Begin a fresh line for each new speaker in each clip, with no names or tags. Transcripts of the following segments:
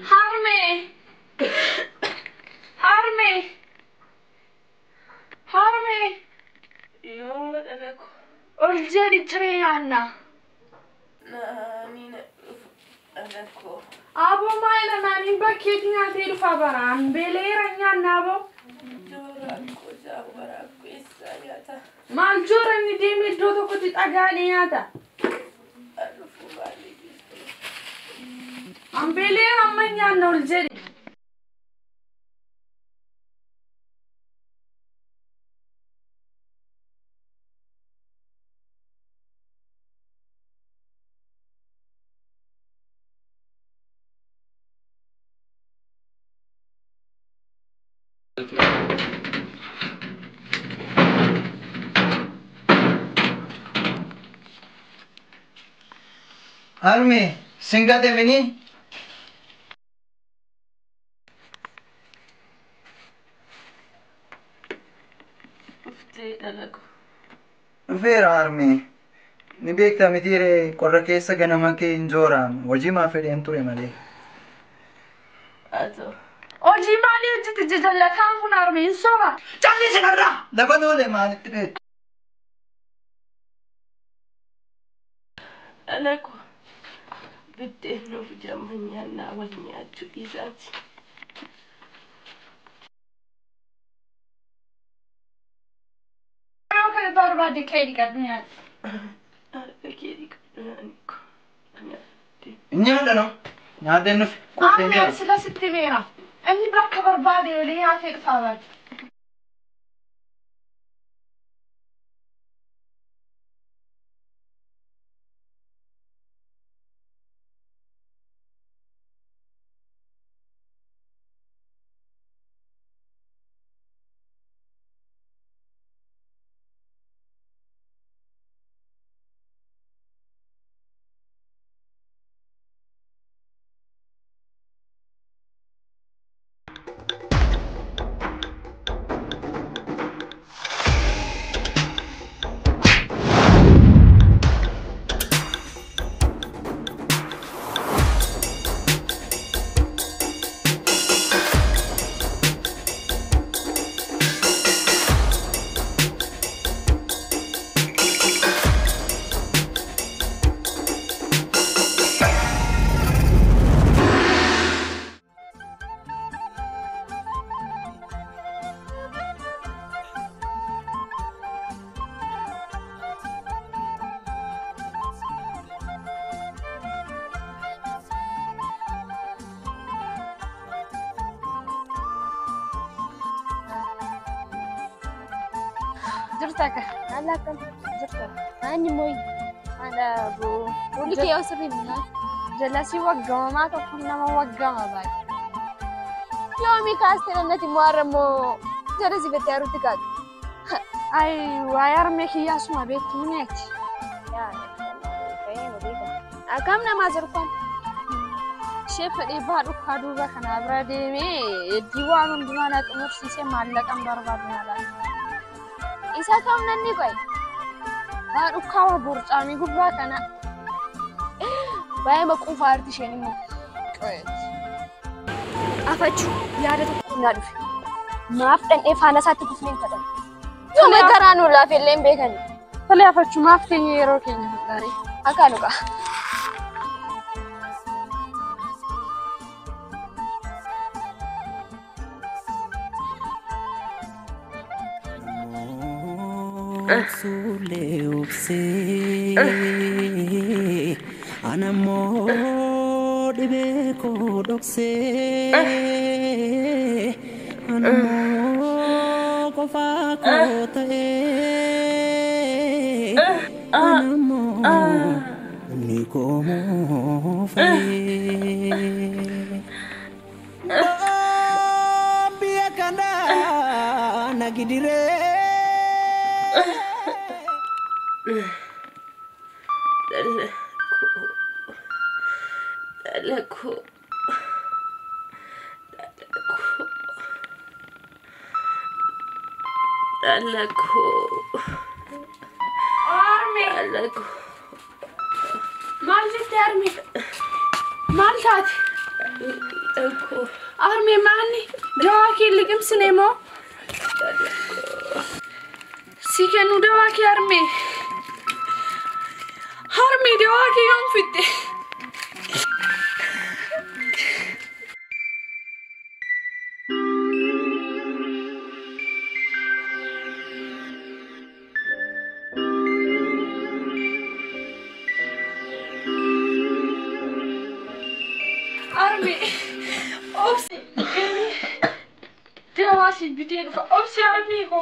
Harme! Harme! Harme!
Yooma dhalako.
Ol jedhi jireenya.
Naani na dhufu dhalako.
Aboo maayila naani bakkeetti nyaatee dhufa baraan beeleera nyaanna aboo.
Joora koo jaawara keessa nyaata.
Maal joora inni deemee iddoo tokkotti dhagaadhee nyaata.
Dhufu baay'ee.
Beeleera amma nyaanna ol jedhi.
Armi, singate mini?
Uftee dhalako.
Dhufeera Armi. Ni beektaa mitiire qorra keessa ganama kee hin jooraan hojii maa fedheen ture malee.
Atoo.
Hojii maalii hojjete jajallataan kun Armiin soba?
Calli sinarraa! Lafa doole maalitti beektu?
Dhalako. Biddeen nuuf jamma nyaannaa wal nyaachuu isaati.
Kan barbaade kee dhiqadhu nyaata.
Harka kee dhiqadhu ko.
Nyaata no? Nyaateen nufi.
Amma sila sitti meera. Inni bakka barbaade olii nyaatee dhufaa baate.
جرتك هلا كنت جرتك هاني موي أنا أبو ولك يا سرينا جلسي وقع ما تكون ما وقع باي يومي كاستنا نتي مارمو جلسي بتيارو تكاد
أي وير ميكي يا سما بيتونيك
يا فين وديك أكمل ما زركم
شيف الإبهار وكادو بخنا برادي مي الديوان دمانة أمور سيسي مالك أم بربادنا لك
إيسا كم نني كوي
هاد وكاو بورج أمي قبا كنا
باي مكو فارتي شيني مو
كويس
أفتشو يادة تكون نادف ما أفتن إفانا ساتي كفلين كدن ثم ترانو لا في اللين بيكني
فلي أفتشو ما أفتني يروكي نهداري
أكانوكا
sulle obse anamo dibe ko dokse anamo ko fa ko tae anamo ni como fe bia kanda nagidire
Dalaku. Army. Army. Maltat. Army mani. Dawaki ligim sinemo. Sikenu dawaki army. Army dawaki yom fitte. Bitte, ob's ja amigo.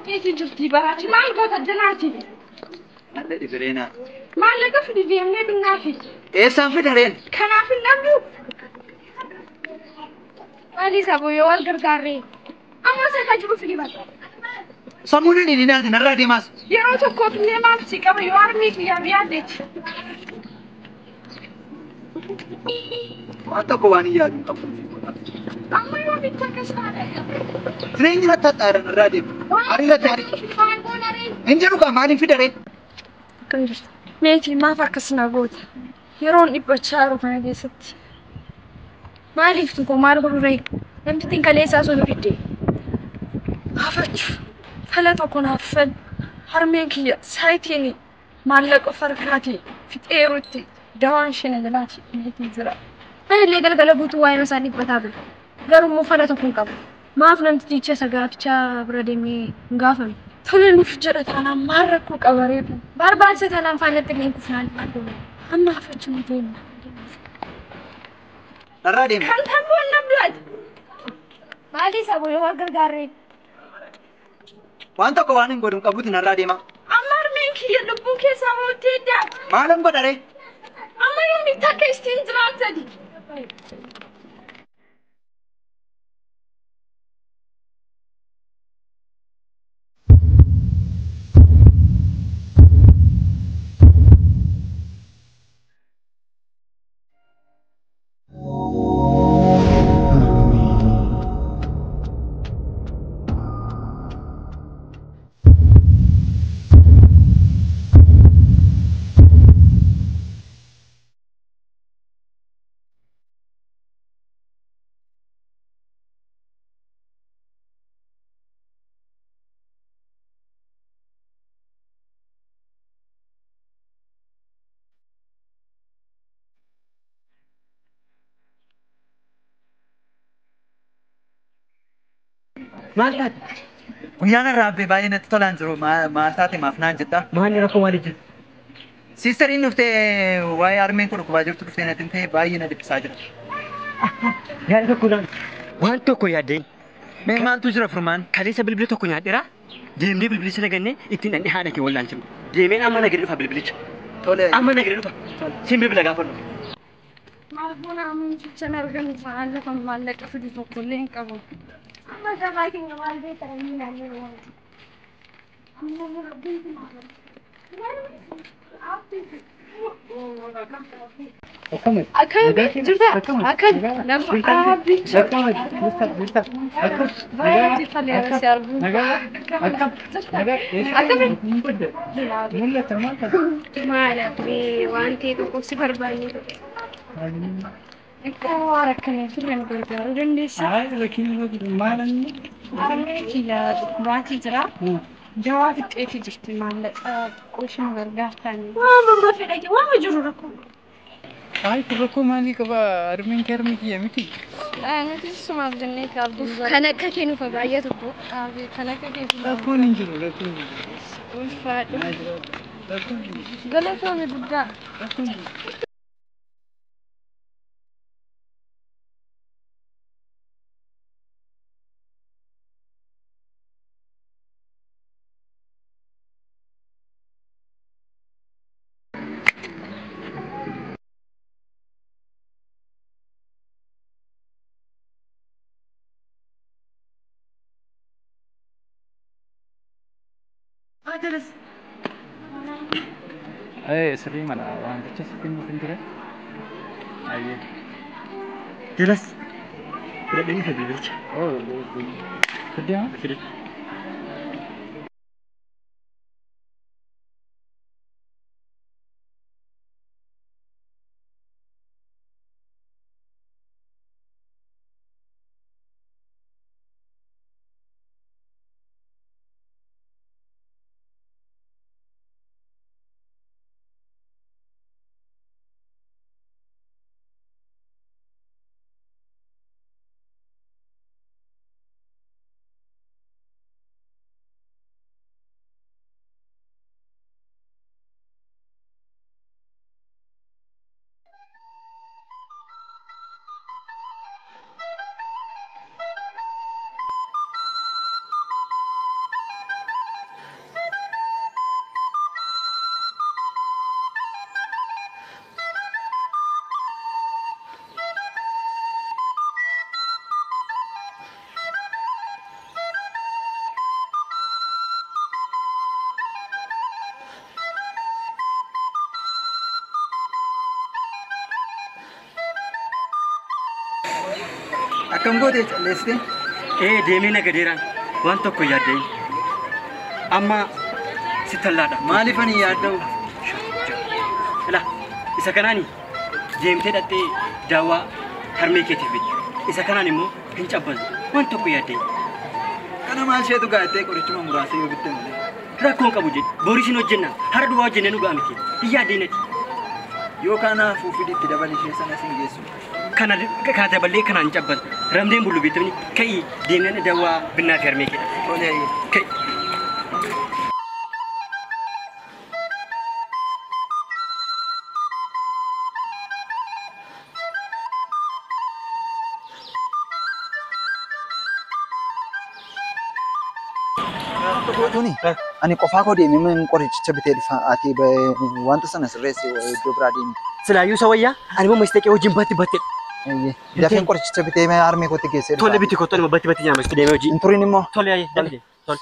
كيف جبتي براتي ما لقيت الجناتي
ما الذي فرينا
ما لقيت في الفيمني بالنافي
ايه سان فدرين
كان في النبو مالي سابوي والقرقاري اما سيتجرو في البلد
سمونا لي نال نرادي ماس
يا تو كوب لي ما في كم يوارني يا بيادت
ما تكواني يا
اما يوم بتكسر
ترين لا تطار نرادي اريلا تاري انجلو كمان في درين
ميتي ما فكسنا قوت يرون يبتشارو ما جيست ما عرفتكم ما ربري لم تتنك ليس أسود بدي هفتش فلا تكون هفل هرمينك يا سايتيني مالك أفرقاتي في تيروتي دوان شين دلاتي ميتي زرا أنا اللي قال بوتو واي مساني بتابل قالوا مو فلا تكون قبل ما فهمت تيجي سجاتشا برديمي غافل تقولي مفجرة أنا مرة كوك أوريك باربان ستنا فانت اللي كفنان أما هفتش مدين
نرادي
كان تبون نبلد مالي سابوي والقرقاري
وانت كوانين قدوم كبوت نرادي ما
أمر منك يلبوك سامو تيدا
ما لم بدري
أما يومي تاكي استنزران تدي
مالك ويانا رابي باين تطلع ما ساتي ما فنان جدا
ما أنا ركوا والدي
سيستر إنه في واي أرمين كلك باجر تروفين أنتي باين دي بساجر
يا رك كلان وان توكو يا دين
من ما تجرا فرمان
كليسة بالبلي توكو يا ديرا ديم دي بالبلي سنة جنة إتين أني حالك ولا أنتم ديمين أما نقدر فا بالبلي
تولي
أما نقدر فا سيم بالبلي قافلو
معرفونا عمو جبتنا رغم فعلكم مالك في الفقلين كبو أما زماكي نوال بيت رمين عمو الوالد أما ربيتي معرفة عبتي Akkam jirta? Akkam nama abbi. Baay'ee faleera si argu. Maal abbi wanti tokko si barbaanne. Ikkoo rakkana firran gargaaru dandeessa. Maatii jira. Jawaab itti jirti maallaqa qooshin gargaartan. Waan barbaadde waan jiru rakkoo.
Ay, kuroko mali kaba armin kermi kiya miti.
Nuti sumaaf jennee kaabduu kan akka kennu fa baay'ee tokko kan akka kennu.
Rakkoon hin jiru rakkoon.
Ulfaadhu. Galatoome guddaa.
Jelas. Eh, sering mana? Orang kecil sering pintar. Ayo. Jelas. Tidak dengar dia. Oh, sedih. Sedih. Akkam goote calleessite?
Deemee nagadeeraan waan tokko yaaddee amma si tallaadha.
Maaliif ani yaadda'u?
Ila isa kanaani deemtee dhattee daawwaa harmee keetiif bitti. Isa kanaan immoo hin cabban waan tokko yaaddee.
Kana maal isheetu gaattee qorichuma muraasa yoo bitte malee.
Rakkoon qabu jedhe boorisin hojjenna hara duwwaa hojjennee nu ga'a miti. Hin yaaddee nati.
Yoo kanaafuu fiditti dabalii ishee sana sin geessu.
Kana dabalee kanaan cabban ramdeen bullu bitamni kai deemnee daawwaa binnaa fi harmee keedha.
Tole ayyee.
Kai.
Tuni, ani qofaa koo deemee min qorichicha bitee dhufa ati wanta sana sirreessi iddoo biraa deemi.
Silaayyuu sawayyaa ani immoo mistaqee hojiin batti batte.
Dafeen qorichicha bitee harmee kootti geessee dhufa.
Tole biti kottoon immoo batti nyaamasti deemee hojii.
Hin turin immoo.
Tole ayyee dalge. Tole.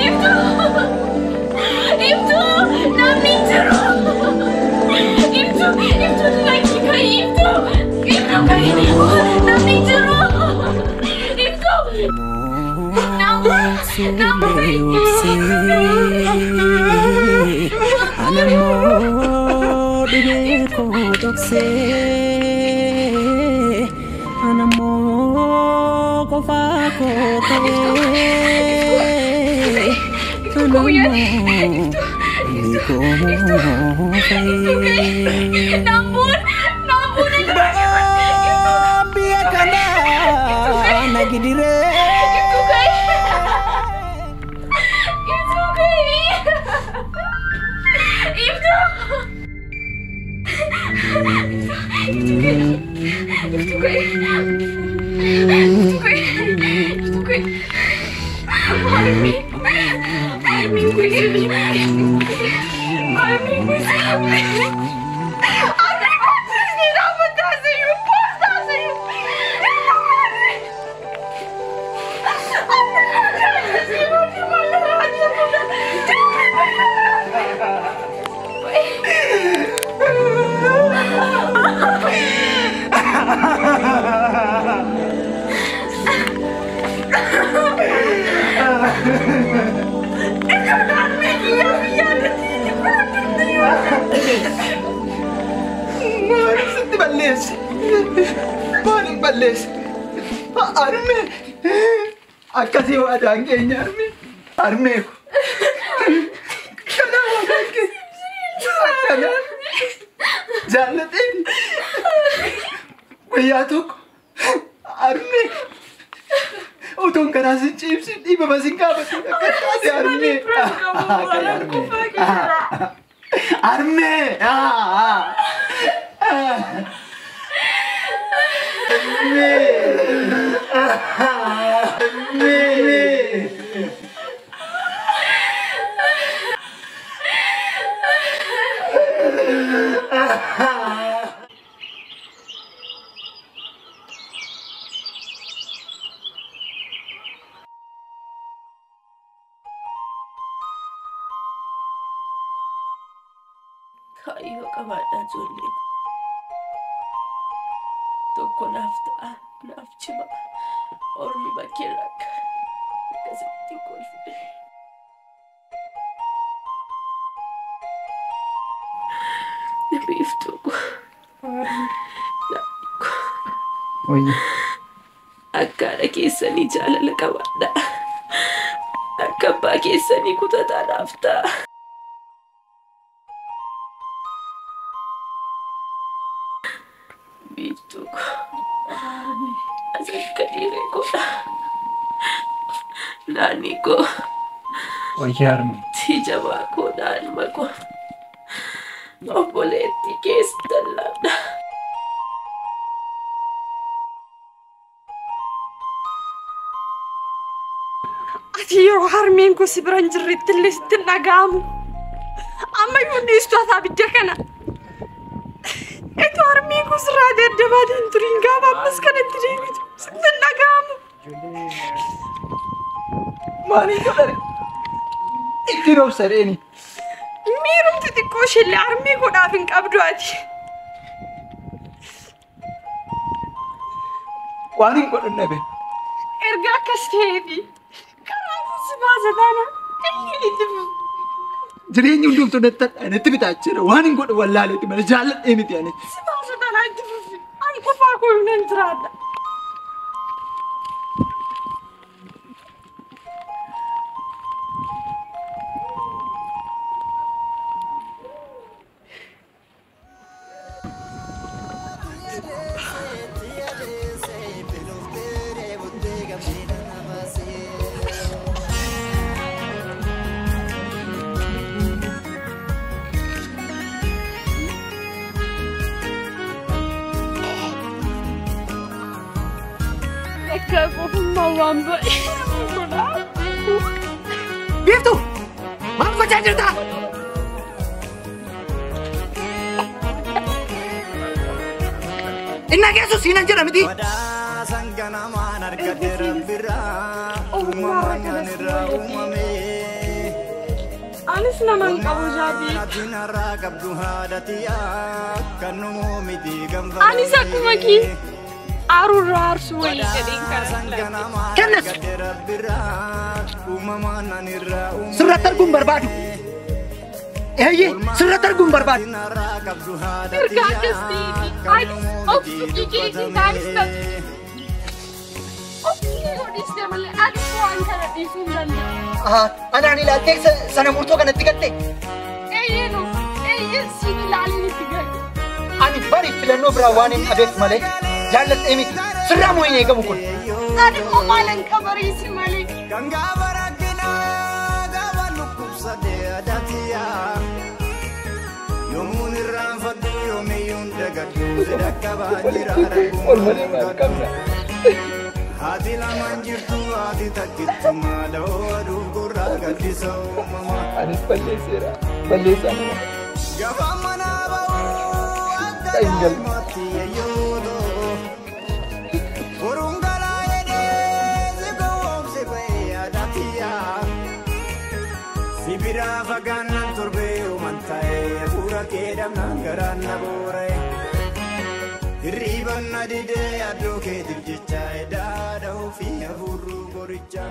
Itu Iftu, namni jiru. Iftu lagi kai Iftu kai namni jiru. Iftu.
Akkasii waadaan keenya armee ko. Kana waadaan keenya akkana jaallateen guyyaa tokko armee utuun karaa sin ciibsin dhiibama sin gaafatu akka taate armee. Armee
Kayo kabada jolli. Tokko nafta nafchima ormi bakirrak akkasitti kolfite. Nabiiftu akkana keessanii jaalala qabaadha. Akka abbaa keessanii kutataa naaftaa. Biiftuko asal kadire ko nani ko
Oyyarmi
si jaba ko dalma ko oboletti keestallada ati yoo harmeen ko si biran jirrittillee sitti dhaga'amu amma yoonni istu ata bidda kana itu armi ko sirraa deddeebaadhaan turiin gaafa ammas kanatti deebitu sitti dhaga'amu.
maaliin godhare ittiin obsareeni.
Miirumti xiqqoo ishee armii godhaaf hin qabdu ati.
Waan hin godhan dhabe.
Erga akkas ta'eeti kanaafuu si baasa taana inni itti
Jireenyi hundumtuu natti bitaa jira. Waan hin godhan wallaaleeti malee jaalladhee miti ani.
si baasa taana itti fufi ani qofaa koo hin jiraadha.
Biiftu! Maal gochaa jirta? Innaa geessu siinan jedha miti.
Anis Anis naman qabu jaabii. Anis akkuma kii aarurraa aarsu wayii jedheen kana.
Kennas! Sirratti arguun barbaadu. Eeyyee sirratti arguun barbaadu.
Ergaa akkasii anis obsu keetii taanis ta'e. Obsuu godhiste malee anis waan kana dhiisuu hin danda'u.
Anaan ilaaltee sana murtoo kanatti galte.
Eeyyee siin ilaaleen itti galu.
Ani bari filannoo biraa waan hin abeef malee jaalladhee miti. Sirraa moo hin eegamu kun?
Ani immoo maalan qabariisi malee.
Hati laman jirtu hati takkitu madoo aduun gurraa gaddisoo mama.
Anis balleesseera. Balleessaa nama.
Gaafa mana ba'uu akka daa'imatti yeyyoo boruun galaa jedhee si gowwoomse ba'ee adaatiyaa si biraa fagaannaan torbee uuman ta'ee fuula kee dhabnaan garaan na booree. Hirriban na didee addoo keetiif jecha edaa da'uu fi hafuuruu qorichaa.